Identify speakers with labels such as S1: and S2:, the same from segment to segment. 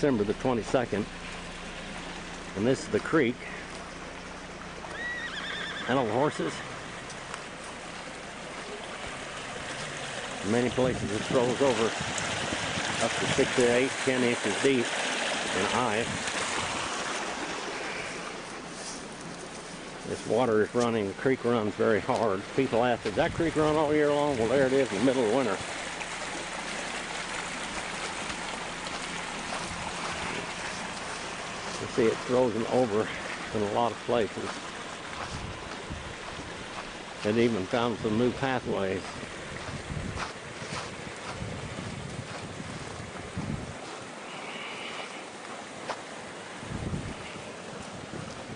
S1: December the 22nd. And this is the creek. Antelope horses. In many places it flows over up to 6 to 8, 10 inches deep in ice. This water is running, the creek runs very hard. People ask, does that creek run all year long? Well, there it is in the middle of winter. You see it's frozen over in a lot of places. It even found some new pathways.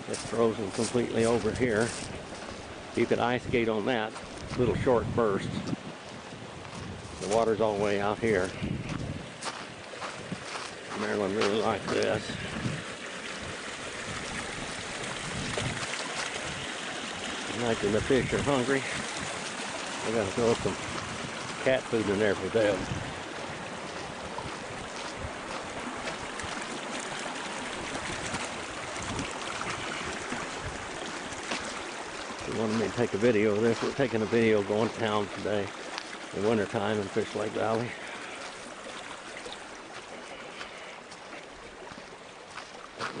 S1: It's frozen completely over here. You could ice skate on that little short burst. The water's all the way out here. Maryland really likes this. Imagine the fish are hungry. I gotta throw some cat food in there for them. They wanted me to take a video of this. We're taking a video going down today in wintertime in Fish Lake Valley.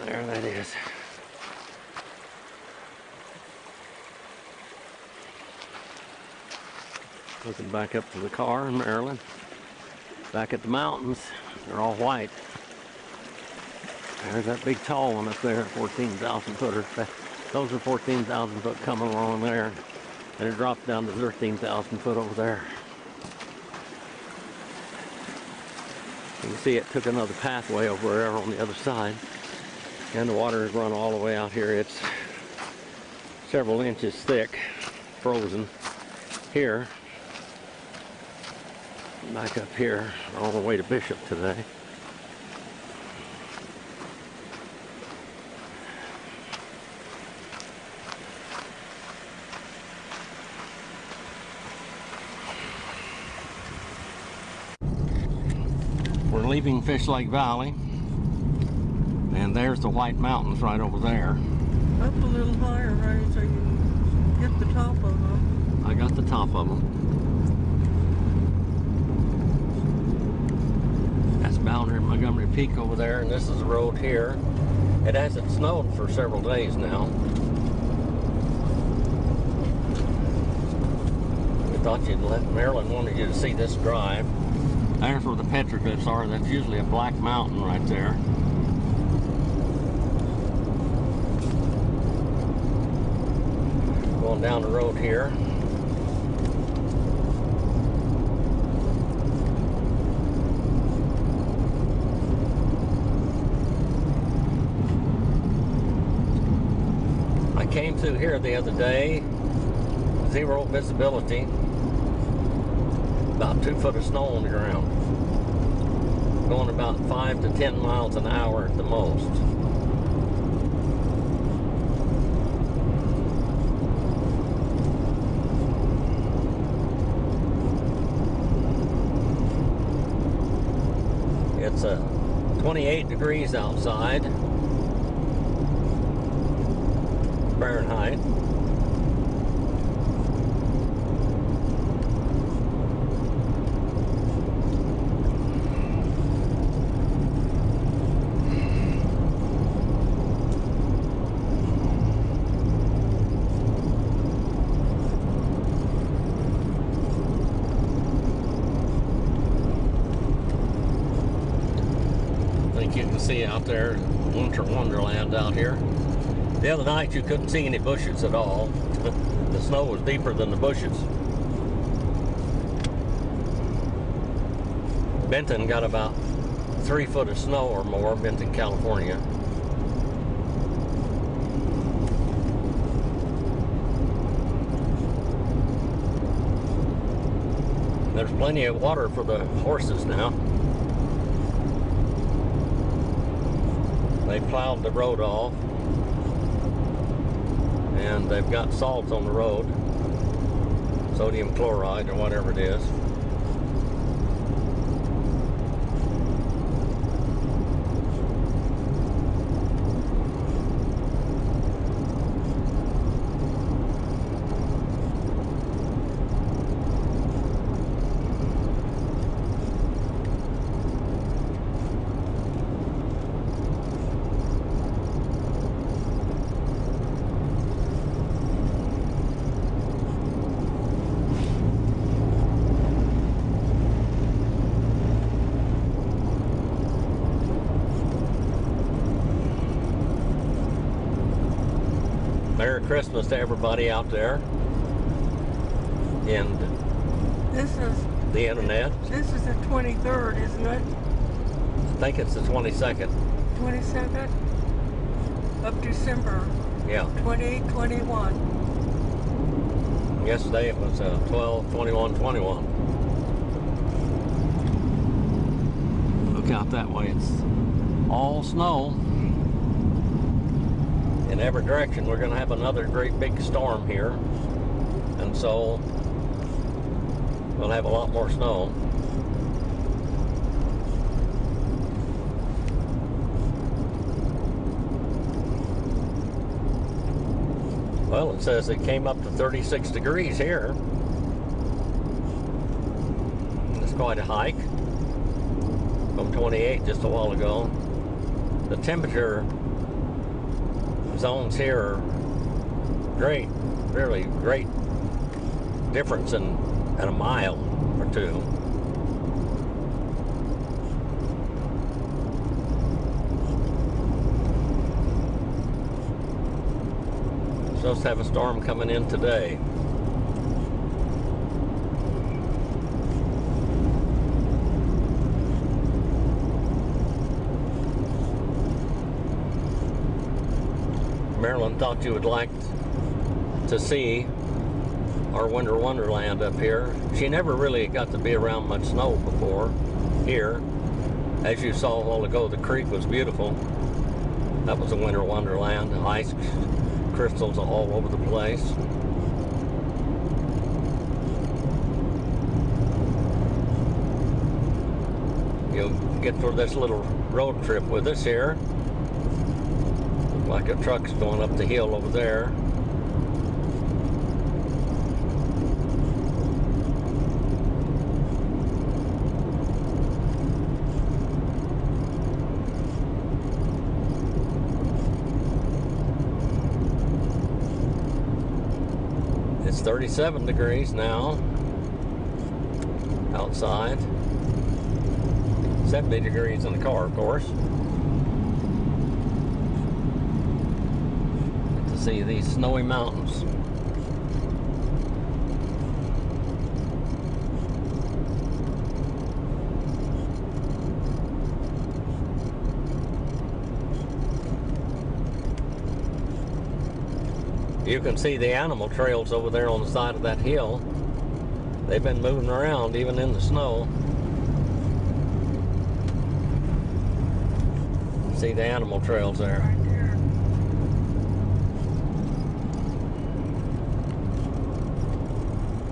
S1: There that is. Looking back up to the car in Maryland. Back at the mountains, they're all white. There's that big tall one up there, 14,000 footer. Those are 14,000 foot coming along there. And it drops down to 13,000 foot over there. You can see it took another pathway over there on the other side. And the water has run all the way out here. It's several inches thick, frozen here. Back up here, all the way to Bishop today. We're leaving Fish Lake Valley, and there's the White Mountains right over there.
S2: Up a little higher, right, so you get the top of them.
S1: I got the top of them. That's Boundary Montgomery Peak over there, and this is the road here. It hasn't snowed for several days now. We thought you'd let Maryland wanted you to see this drive. There's where the petroglyphs are. That's usually a black mountain right there. Going down the road here. I came through here the other day, zero visibility, about 2 foot of snow on the ground, going about 5 to 10 miles an hour at the most. It's 28 degrees outside, Fahrenheit. You can see out there winter wonderland out here. The other night you couldn't see any bushes at all. The snow was deeper than the bushes. Benton got about 3 foot of snow or more, Benton, California. There's plenty of water for the horses now. They plowed the road off, and they've got salts on the road, sodium chloride or whatever it is. Merry Christmas to everybody out there in the internet.
S2: This is the 23rd, isn't it?
S1: I think it's the 22nd.
S2: 22nd of December.
S1: Yeah.
S2: 2021.
S1: Yesterday it was 12/21/21. Look out that way. It's all snow in every direction. We're going to have another great big storm here, and so we'll have a lot more snow. Well, it says it came up to 36 degrees here. It's quite a hike from 28 just a while ago. The temperature zones here are great, really great difference in a mile or two. Supposed to have a storm coming in today. Marilyn thought you would like to see our winter wonderland up here. She never really got to be around much snow before here. As you saw a while ago, the creek was beautiful. That was a winter wonderland. Ice crystals all over the place. You'll get for this little road trip with us here. Like a truck's going up the hill over there. It's 37 degrees now outside. 70 degrees in the car, of course. To see these snowy mountains. You can see the animal trails over there on the side of that hill. They've been moving around even in the snow. See the animal trails there.
S2: Right there.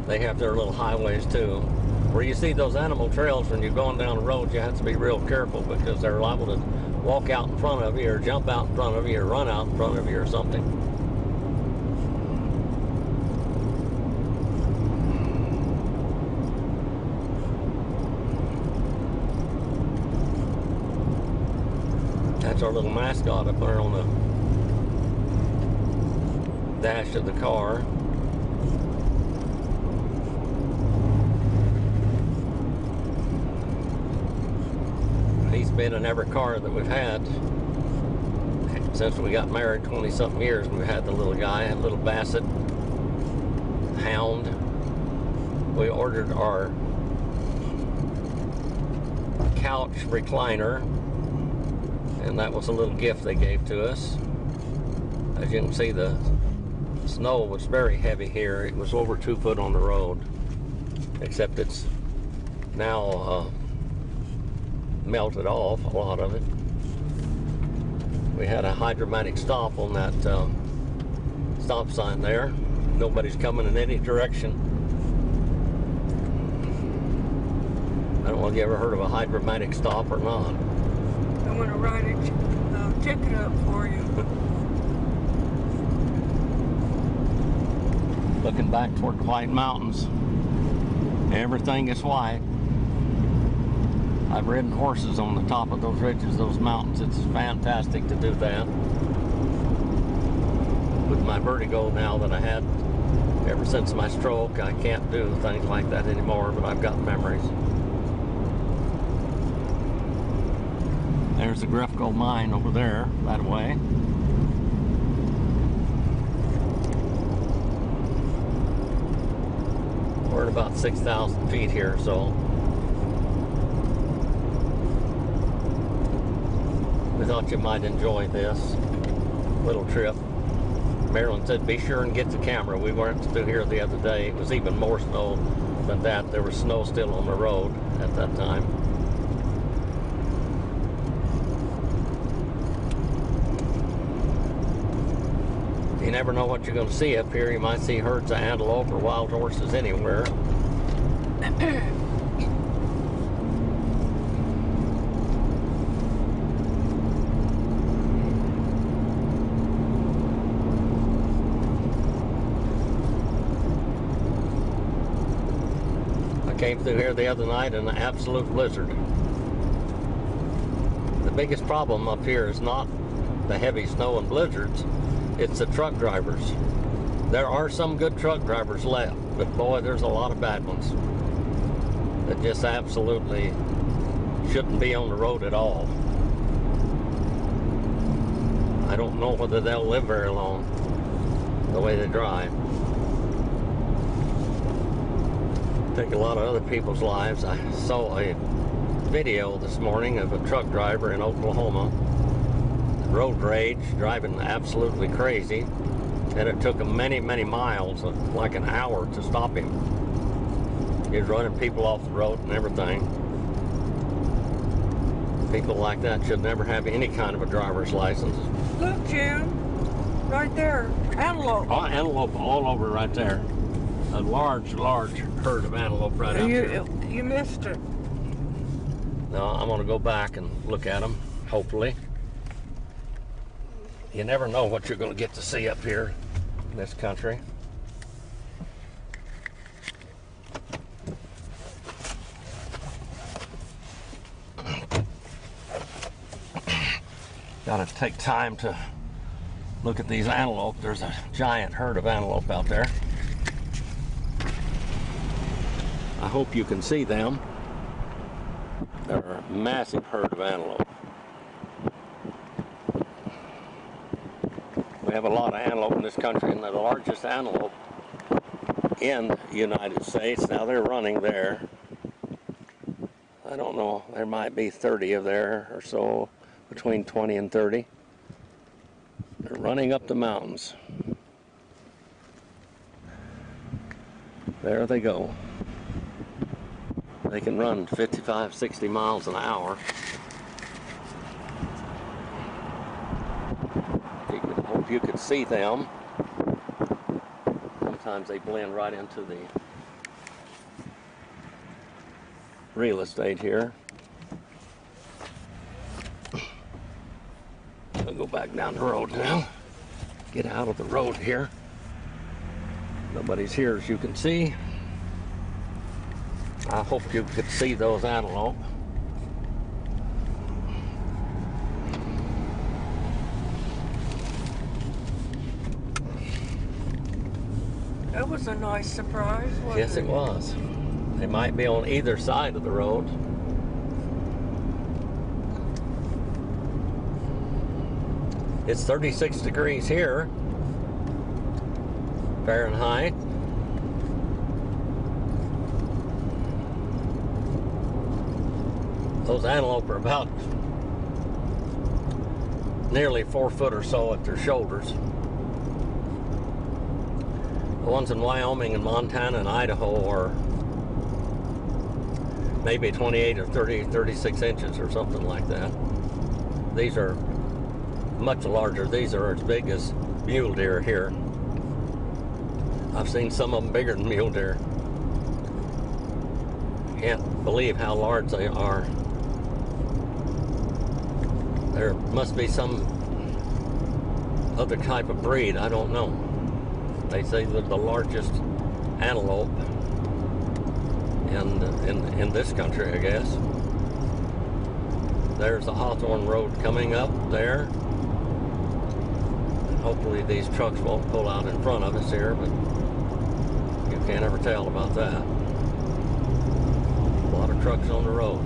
S1: They have their little highways too. Where you see those animal trails, when you're going down the road, you have to be real careful because they're liable to walk out in front of you or jump out in front of you or run out in front of you or something. That's our little mascot up there on the dash of the car. He's been in every car that we've had since we got married 20-something years. We've had the little guy, a little Basset Hound. We ordered our couch recliner, and that was a little gift they gave to us. As you can see, the snow was very heavy here. It was over 2 foot on the road, except it's now melted off, a lot of it. We had a hydromatic stop on that stop sign there. Nobody's coming in any direction. I don't know if you ever heard of a hydromatic stop or not.
S2: I'm going to write a ticket up for you.
S1: Looking back toward the White Mountains, everything is white. I've ridden horses on the top of those ridges, those mountains. It's fantastic to do that. With my vertigo now that I had ever since my stroke, I can't do things like that anymore, but I've got memories. There's the Griff Gold Mine over there, that way. We're at about 6,000 feet here, so we thought you might enjoy this little trip. Marilyn said, be sure and get the camera. We weren't through here the other day. It was even more snow than that. There was snow still on the road at that time. You never know what you're going to see up here. You might see herds of antelope or wild horses anywhere. Came through here the other night in an absolute blizzard. The biggest problem up here is not the heavy snow and blizzards, it's the truck drivers. There are some good truck drivers left, but boy, there's a lot of bad ones that just absolutely shouldn't be on the road at all. I don't know whether they'll live very long the way they drive. Take a lot of other people's lives. I saw a video this morning of a truck driver in Oklahoma, road rage, driving absolutely crazy, and it took him many, many miles, like an hour, to stop him. He was running people off the road and everything. People like that should never have any kind of a driver's license.
S2: Look, Jim, right there, antelope.
S1: Oh, antelope all over right there. A large herd of antelope right out here.
S2: You missed it.
S1: No, I'm going to go back and look at them, hopefully. You never know what you're going to get to see up here in this country. Got to take time to look at these antelope. There's a giant herd of antelope out there. I hope you can see them. They're a massive herd of antelope. We have a lot of antelope in this country, and the largest antelope in the United States, now they're running there. I don't know, there might be 30 of there or so, between 20 and 30. They're running up the mountains. There they go. They can run 55, 60 miles an hour. I hope you could see them. Sometimes they blend right into the real estate here. I'll go back down the road now. Get out of the road here. Nobody's here, as you can see. I hope you could see those antelope.
S2: That was a nice surprise, wasn't it?
S1: Yes, it was. They might be on either side of the road. It's 36 degrees here, Fahrenheit. Those antelope are about nearly 4 foot or so at their shoulders. The ones in Wyoming and Montana and Idaho are maybe 28 or 36 inches or something like that. These are much larger. These are as big as mule deer here. I've seen some of them bigger than mule deer. Can't believe how large they are. There must be some other type of breed, I don't know. They say they're the largest antelope in this country, I guess. There's the Hawthorne Road coming up there. Hopefully these trucks won't pull out in front of us here, but you can't ever tell about that. A lot of trucks on the road.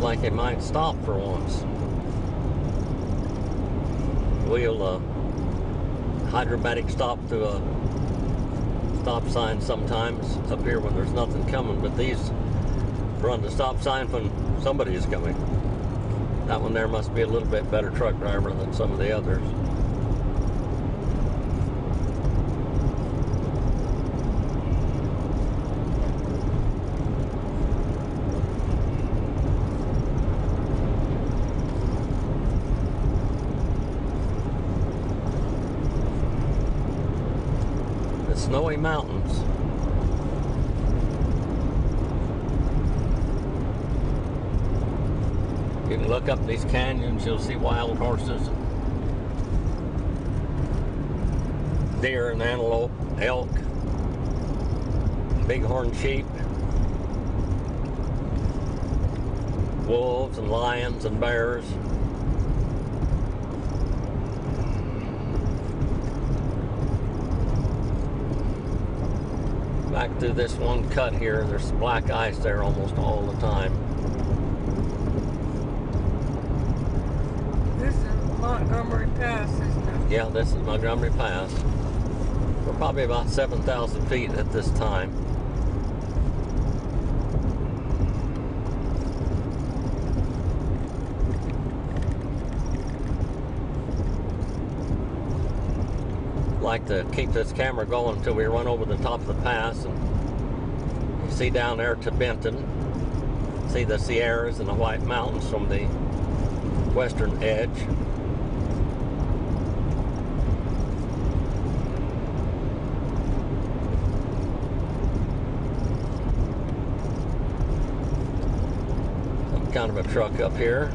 S1: like they might stop for once. We'll hydromatic stop to a stop sign sometimes up here when there's nothing coming, but these run the stop sign when somebody is coming. That one there must be a little bit better truck driver than some of the others. The snowy mountains. You can look up these canyons, you'll see wild horses, deer and antelope, elk, bighorn sheep, wolves and lions and bears. Back through this one cut here, there's black ice there almost all the time.
S2: This is Montgomery Pass, isn't it?
S1: Yeah, this is Montgomery Pass. We're probably about 7,000 feet at this time. Like to keep this camera going until we run over the top of the pass, and you see down there to Benton, see the Sierras and the White Mountains from the western edge. Some kind of a truck up here.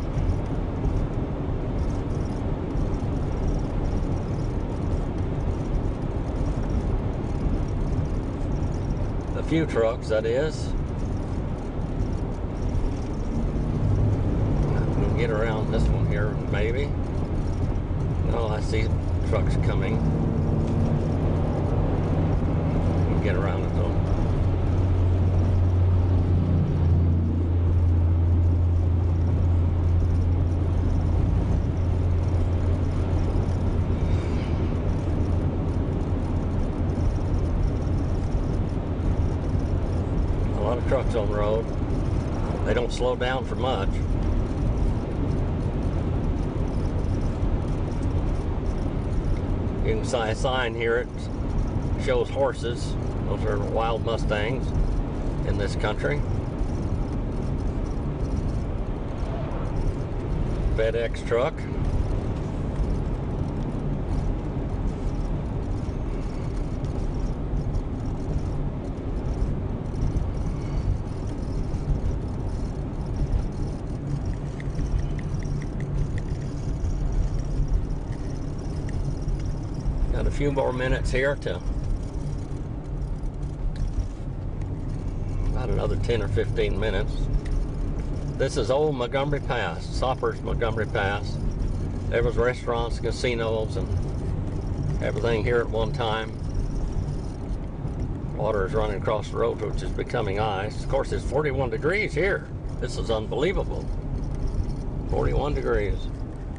S1: A few trucks, that is. We'll get around this one here, maybe. Oh, I see trucks coming. We'll get around it though. Trucks on the road. They don't slow down for much. You can see a sign here. It shows horses. Those are wild Mustangs in this country. FedEx truck. Got a few more minutes here to about another 10 or 15 minutes. This is old Montgomery Pass, Soppers Montgomery Pass. There was restaurants, casinos, and everything here at one time. Water is running across the road, which is becoming ice. Of course, it's 41 degrees here. This is unbelievable. 41 degrees.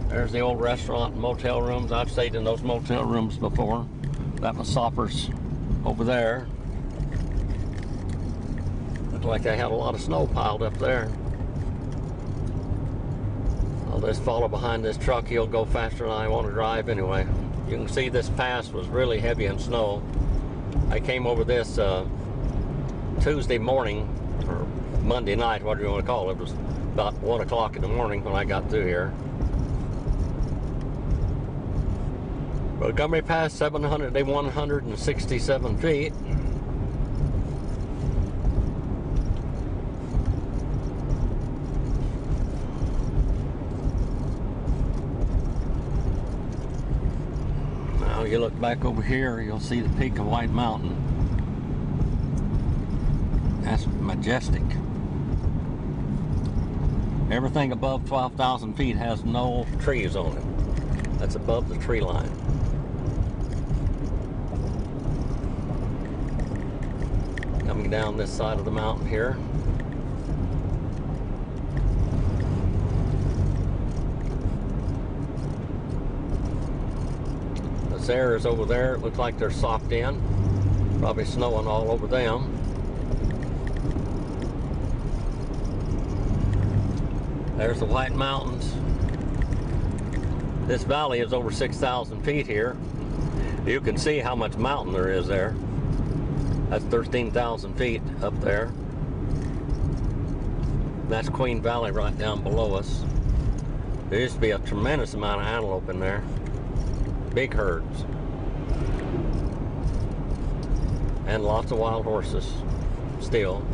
S1: There's the old restaurant and motel rooms. I've stayed in those motel rooms before. That was Soppers over there. Looked like they had a lot of snow piled up there. I'll just follow behind this truck. He'll go faster than I want to drive anyway. You can see this pass was really heavy in snow. I came over this Tuesday morning, or Monday night, whatever you want to call it. It was about 1 o'clock in the morning when I got through here. Montgomery Pass, 167 feet. Now you look back over here, you'll see the peak of White Mountain. That's majestic. Everything above 12,000 feet has no trees on it. That's above the tree line. Coming down this side of the mountain here. This air is over there. It looks like they're socked in. Probably snowing all over them. There's the White Mountains. This valley is over 6,000 feet here. You can see how much mountain there is there. That's 13,000 feet up there. That's Queen Valley right down below us. There used to be a tremendous amount of antelope in there. Big herds. And lots of wild horses still.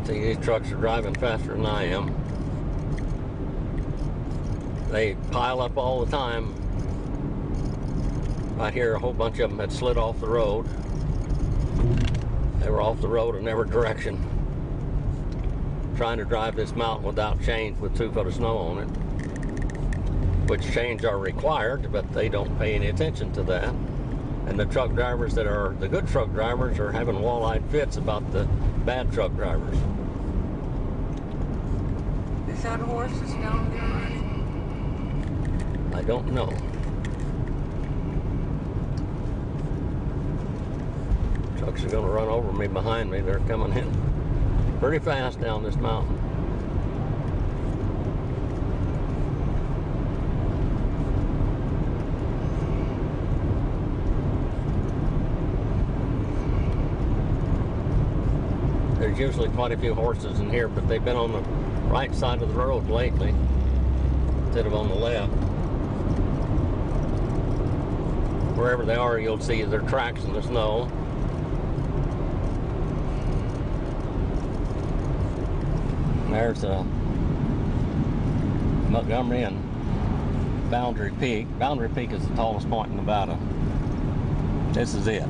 S1: See, these trucks are driving faster than I am. They pile up all the time. I hear a whole bunch of them had slid off the road. They were off the road in every direction, trying to drive this mountain without chains with 2 foot of snow on it, which chains are required, but they don't pay any attention to that. And the truck drivers that are the good truck drivers are having wall-eyed fits about the bad truck drivers.
S2: Is that horses down there already?
S1: I don't know. Trucks are going to run over me behind me. They're coming in pretty fast down this mountain. There's usually quite a few horses in here, but they've been on the right side of the road lately instead of on the left. Wherever they are, you'll see their tracks in the snow. There's Montgomery and Boundary Peak. Boundary Peak is the tallest point in Nevada. This is it.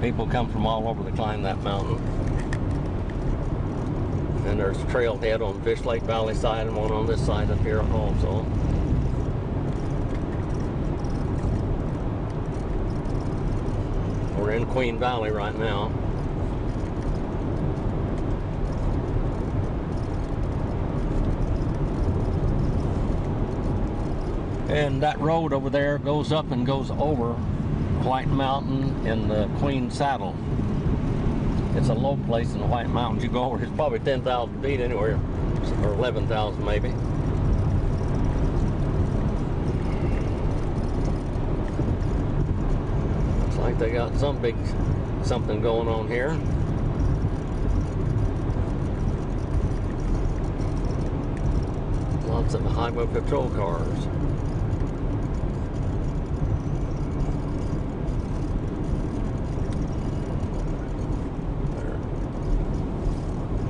S1: People come from all over to climb that mountain. And there's a trailhead on Fish Lake Valley side and one on this side up here also. We're in Queen Valley right now. And that road over there goes up and goes over White Mountain in the Queen Saddle. It's a low place in the White Mountains. You go over, it's probably 10,000 feet anywhere, or 11,000 maybe. Looks like they got some big something going on here. Lots of highway patrol cars.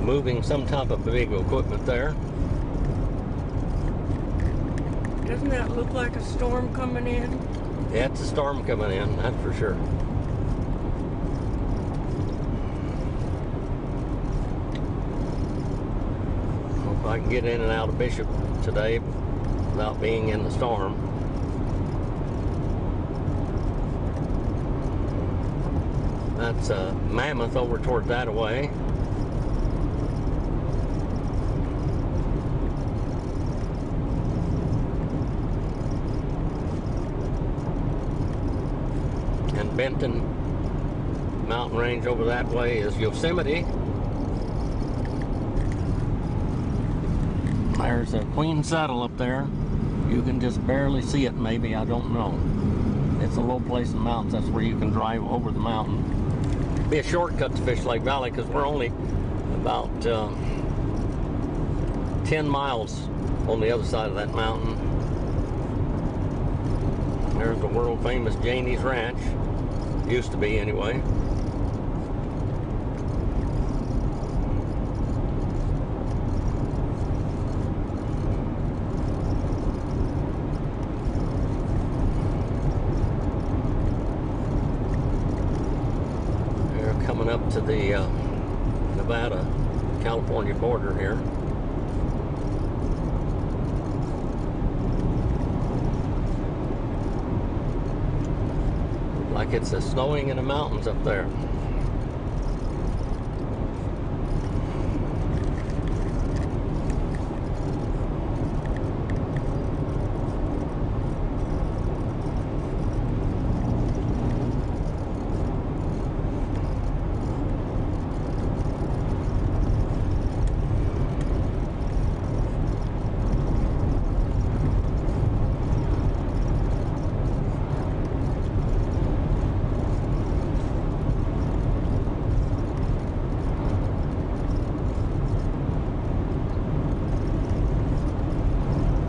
S1: Moving some type of big equipment there.
S2: Doesn't that look like a storm coming in?
S1: Yeah, it's a storm coming in, that's for sure. Hope I can get in and out of Bishop today without being in the storm. That's Mammoth over toward that away. Benton mountain range over that way is Yosemite. There's a Queen Saddle up there. You can just barely see it, maybe, I don't know. It's a low place in the mountains. That's where you can drive over the mountain. It'd be a shortcut to Fish Lake Valley because we're only about 10 miles on the other side of that mountain. There's the world famous Janie's Ranch. Used to be, anyway. They're coming up to the Nevada-California border here. Like it's snowing in the mountains up there.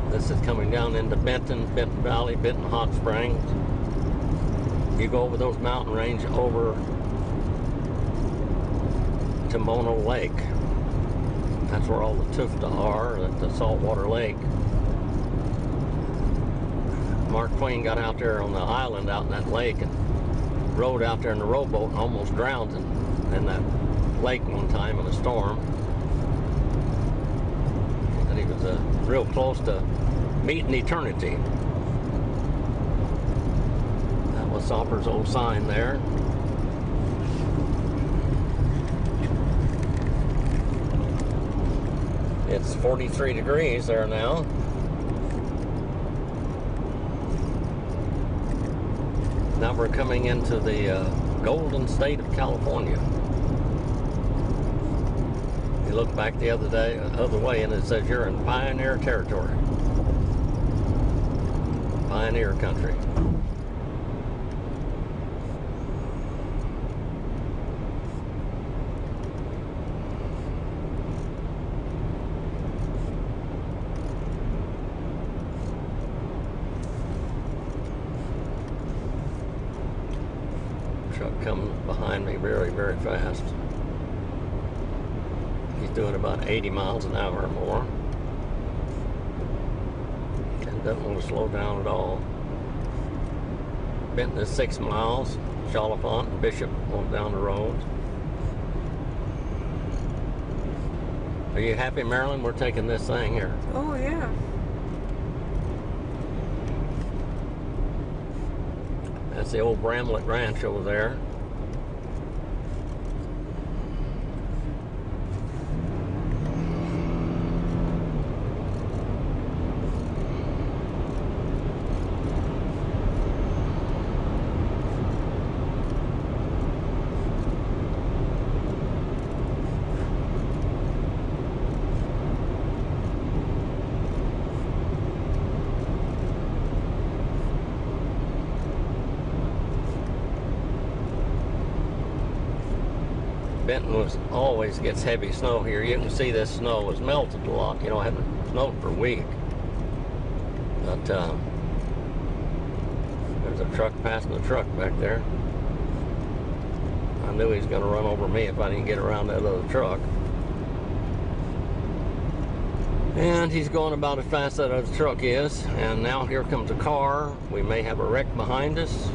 S1: This is coming down into Benton Valley, Benton Hot Springs. You go over those mountain range over to Mono Lake. That's where all the tufta are, at the saltwater lake. Mark Twain got out there on the island out in that lake and rode out there in the rowboat and almost drowned in that lake one time in a storm. And he was real close to meeting eternity. That was Sopper's old sign there. It's 43 degrees there now. Now we're coming into the golden state of California. You look back the other way and it says you're in pioneer territory. Pioneer country. Truck coming behind me very, very fast. He's doing about 80 miles an hour or more. And doesn't want to slow down at all. Benton is 6 miles. Chalifont and Bishop going down the road. Are you happy, Marilyn? We're taking this thing here.
S2: Oh, yeah.
S1: That's the old Bramlett Ranch over there. Benton always gets heavy snow here. You can see this snow has melted a lot. You know, it hasn't snowed for a week. But there's a truck passing the truck back there. I knew he was going to run over me if I didn't get around that other truck. And he's going about as fast as that other truck is. And now here comes a car. We may have a wreck behind us.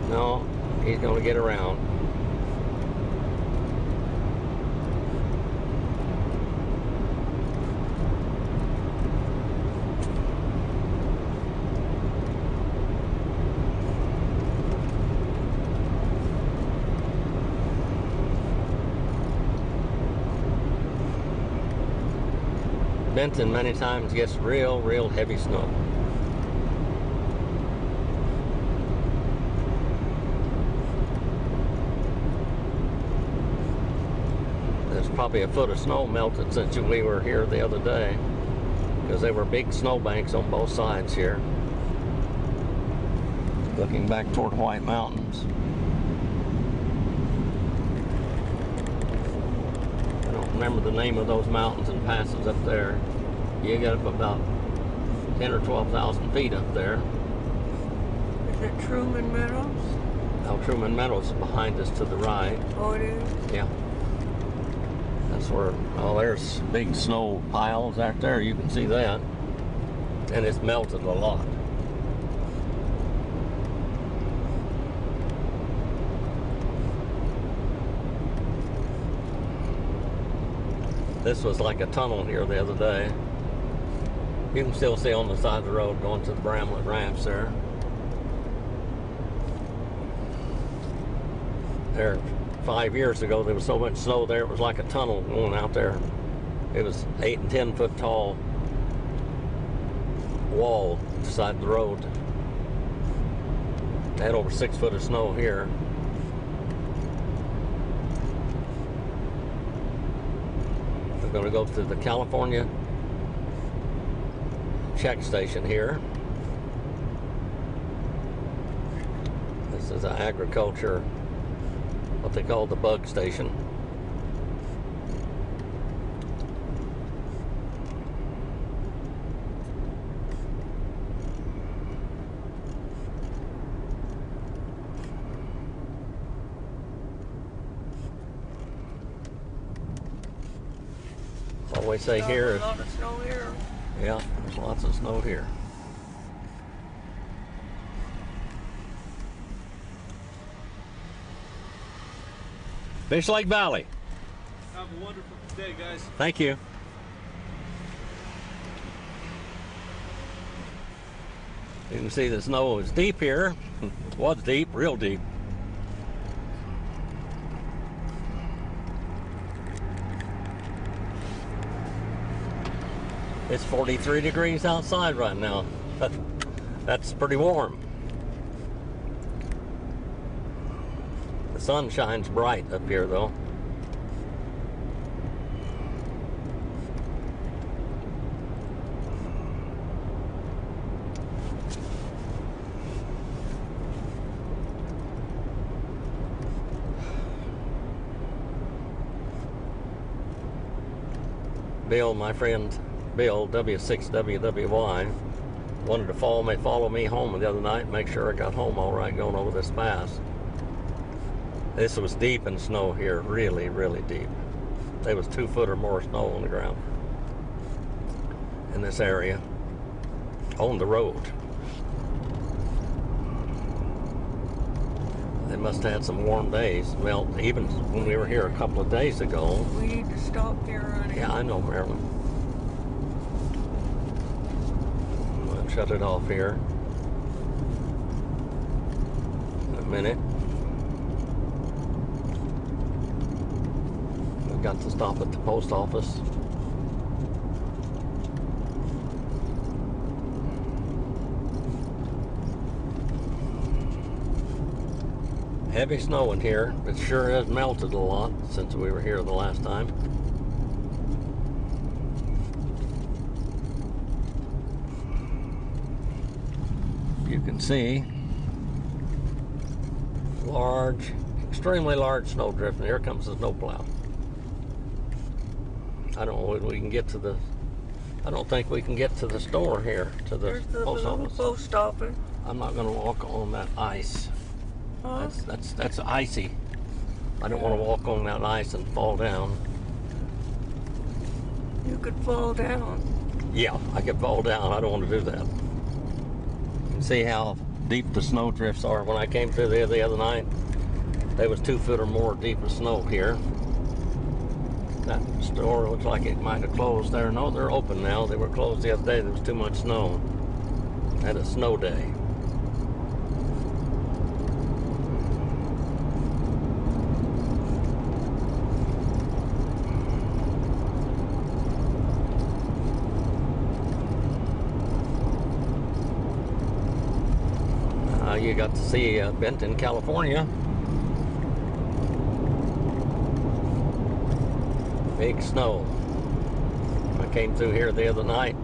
S1: No, he's going to get around. Benton many times gets real heavy snow. There's probably a foot of snow melted since we were here the other day, because there were big snow banks on both sides here. Looking back toward White Mountains. I don't remember the name of those mountains and passes up there. You get up about 10 or 12,000 feet up there.
S2: Is it Truman Meadows?
S1: Now Truman Meadows is behind us to the right.
S2: Oh, it is?
S1: Yeah. That's where, oh, there's big snow piles out there. You can see that. And it's melted a lot. This was like a tunnel here the other day. You can still see on the side of the road going to the Bramlett Ranch there. there 5 years ago. There was so much snow there, it was like a tunnel going out there. It was 8 and 10 foot tall wall beside the road. They had over 6 foot of snow here. We're going to go to the California check station here. This is an agriculture, what they call the bug station. All we say here is,
S2: a lot of snow here.
S1: yeah, there's lots of snow here. Fish Lake Valley.
S3: Have a wonderful day, guys.
S1: Thank you. You can see the snow is deep here. It was deep, real deep. It's 43 degrees outside right now. That's pretty warm. The sun shines bright up here though. Bill, my friend Bill, W6WWY, wanted to follow me home the other night and make sure I got home all right going over this pass. This was deep in snow here, really, really deep. There was 2 foot or more snow on the ground in this area, on the road. They must have had some warm days. Well, even when we were here a couple of days ago.
S2: We need to stop here, honey.
S1: Yeah, I know, Marilyn. I'm gonna shut it off here in a minute. We've got to stop at the post office. Heavy snow in here. It sure has melted a lot since we were here the last time. You can see large, extremely large snow drift, and here comes the snowplow. I don't know if we can get to the, I don't think we can get to the store here, to the
S2: There's the
S1: post
S2: little
S1: office.
S2: post office.
S1: I'm not going to walk on that ice.
S2: Huh?
S1: That's icy. I don't want to walk on that ice and fall down.
S2: You could fall down.
S1: Yeah, I could fall down. I don't want to do that. You can see how deep the snow drifts are. When I came through there the other night, there was 2 foot or more deep of snow here. That store looks like it might have closed there. No, they're open now. They were closed the other day. There was too much snow. Had a snow day. You got to see Benton, California. Big snow. I came through here the other night.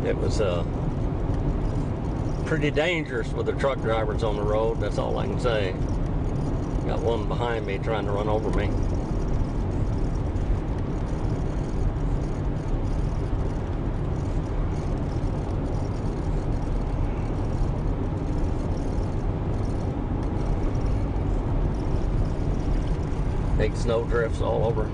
S1: It was pretty dangerous with the truck drivers on the road. That's all I can say. Got one behind me trying to run over me. Big snow drifts all over.